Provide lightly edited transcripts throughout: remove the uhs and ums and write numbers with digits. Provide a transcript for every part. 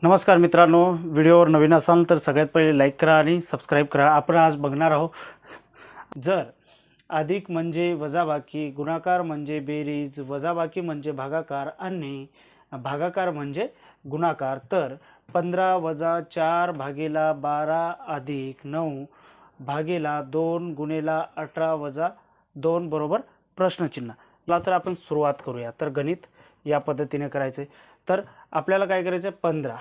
नमस्कार मित्रांनो, व्हिडिओवर नवीन असाल तर सगळ्यात पहिले लाईक करा आणि सबस्क्राईब करा। आपण आज बघणार आहोत जर अधिक म्हणजे वजाबाकी, गुणाकार म्हणजे बेरीज, वजाबाकी म्हणजे भागाकार आणि भागाकार म्हणजे गुणाकार, तर 15 वजा 4 भागिला 12 अधिक 9 भागिला 2 गुणिला 18 वजा 2 बरोबर प्रश्नचिन्ह। चला तर आपण सुरुवात करूया। तर गणित या पद्धतीने करायचे। तर आपल्याला काय करायचं, 15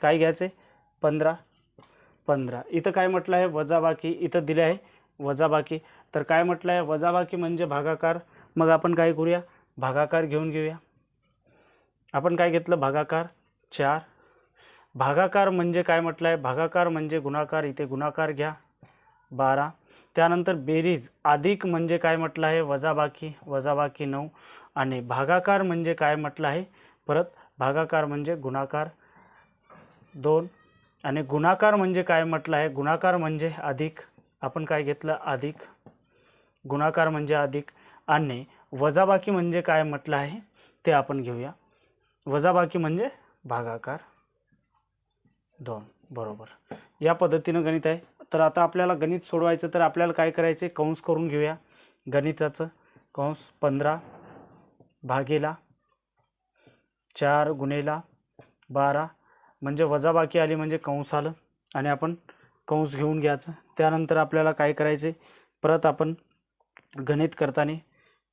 काय घ्यायचे, 15 इथं काय म्हटलं आहे वजाबाकी, इथं दिले आहे वजाबाकी। तर काय म्हटलं आहे वजाबाकी म्हणजे भागाकार, मग आपण काय करूया भागाकार घेऊन घेऊया। आपण काय घेतलं भागाकार 4, भागाकार म्हणजे काय म्हटलं आहे भागाकार म्हणजे गुणाकार, इथे गुणाकार घ्या 12। त्यानंतर बेरीज अधिक म्हणजे काय म्हटलं आहे वजाबाकी 9 आणि भागाकार म्हणजे काय म्हटलं आहे परत भागाकार म्हणजे गुणाकार 2 आणि गुणाकार म्हणजे काय म्हटलं आहे गुणाकार म्हणजे अधिक, आपण काय घेतलं अधिक, गुणाकार म्हणजे अधिक आणि वजाबाकी म्हणजे काय म्हटलं आहे ते आपण घेऊया। वजाबाकी म्हणजे भागाकार 2 बरोबर। या पद्धतीने गणित आहे। तर आता आपल्याला गणित सोडवायचं, तर आपल्याला काय करायचे कंस करून घेऊया गणिताचं। कंस 15 भागिला 4 गुणिला 12 म्हणजे वजाबाकी आली म्हणजे कंस आलं आणि आपण कंस घेऊन घ्यायचं। त्यानंतर आपल्याला काय करायचे परत आपण गणित करताना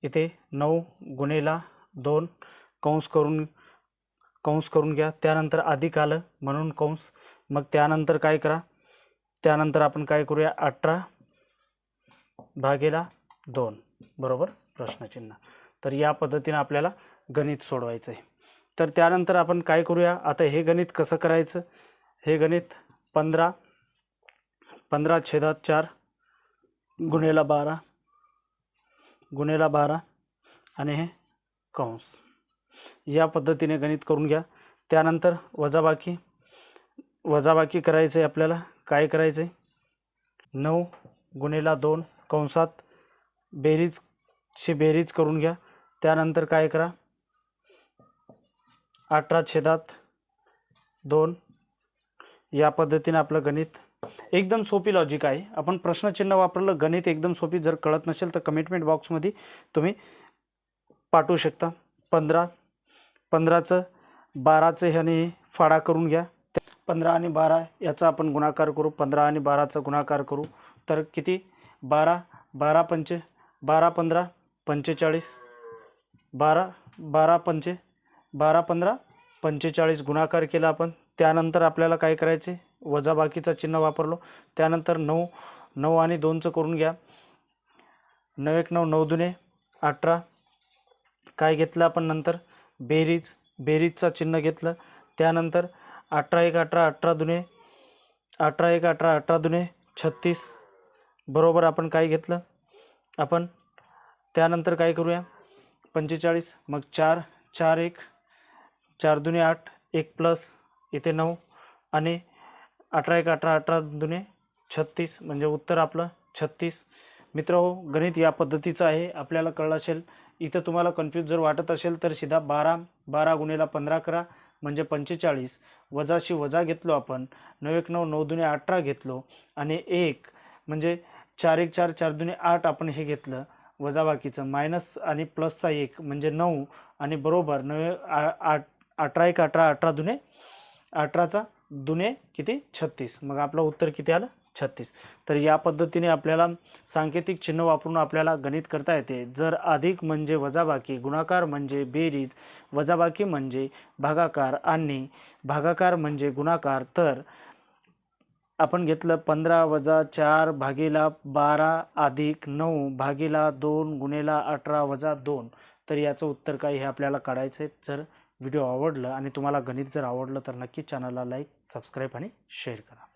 इथे 9 गुणिला 2 कंस करून घ्या। त्यानंतर अधिक आलं म्हणून कंस, मग त्यानंतर काय करा, त्यानंतर आपण काय करूया 18 भागिला 2 बरोबर प्रश्नचिन्ह। तर या पद्धतीने आपल्याला गणित सोडवायचं आहे। तर त्यानंतर आपण काय करूया, आता हे गणित कसं करायचं, हे गणित 15 छेदात 4 गुणिला 12 आणि हे कंस, या पद्धतीने गणित करून घ्या। त्यानंतर वजाबाकी करायचं आहे आपल्याला, काय करायचं आहे 9 गुणिला 2 कंसात बेरीज करून घ्या। त्यानंतर काय करा 18 छेदात 2, या पद्धतीने आपलं गणित एकदम सोपी लॉजिक आहे। आपण प्रश्नचिन्ह वापरलं, गणित एकदम सोपी। जर कळत नसेल तर कमेंटमेंट बॉक्समध्ये तुम्ही पाठवू शकता। 15चं 12चं ह्याने फाडा करून घ्या। 15 आणि 12 याचा आपण गुणाकार करू, 15 आणि 12चा गुणाकार करू तर किती 12 पंचे 12 15 45 12 15 45 गुणाकार केला आपण। त्यानंतर आपल्याला काय करायचे वजाबाकीचा चिन्ह वापरलो। त्यानंतर 9 आणि 2चं करून घ्या, 9 1 9 9 दुने 18 काय घेतलं आपण नंतर बेरीजचा चिन्ह घेतलं। त्यानंतर 18 1 18 18 दुने 18 दुने 36 बरोबर आपण काय घेतलं आपण। त्यानंतर काय करूया 45, मग 4 1 4 दुने 8 1 प्लस इथे 9 आणि 18 1 18 18 दुने 36 म्हणजे उत्तर आपलं 36। मित्रहो, गणित या पद्धतीचं आहे, आपल्याला कळलं असेल। इथं तुम्हाला कन्फ्यूज जर वाटत असेल तर सीधा 12 गुणिला 15 करा म्हणजे 45, वजाशी वजा घेतलो आपण, 9 1 9 9 दुने 18 घेतलो आणि 1 म्हणजे 4 1 4 4 दुने 8 आपण हे घेतलं वजाबाकीचं, मायनस आणि प्लसचा 1 म्हणजे 9 आणि बरोबर 18 1 18 18 दुने 18चा दुने किती 36, मग आपलं उत्तर किती आलं 36। तर या पद्धतीने आपल्याला सांकेतिक चिन्ह वापरून आपल्याला गणित करता येते। जर अधिक म्हणजे वजाबाकी, गुणाकार म्हणजे बेरीज, वजाबाकी म्हणजे भागाकार आणि भागाकार म्हणजे गुणाकार, तर आपण घेतलं 15 वजा 4 भागिला 12 अधिक 9 भागिला 2 गुणिला 18 वजा 2, तर याचं उत्तर काय हे आपल्याला काढायचं आहे। जर व्हिडिओ आवडला आणि तुम्हाला गणित जर आवडलं तर नक्की चॅनलला लाईक, सबस्क्राईब आणि शेअर करा।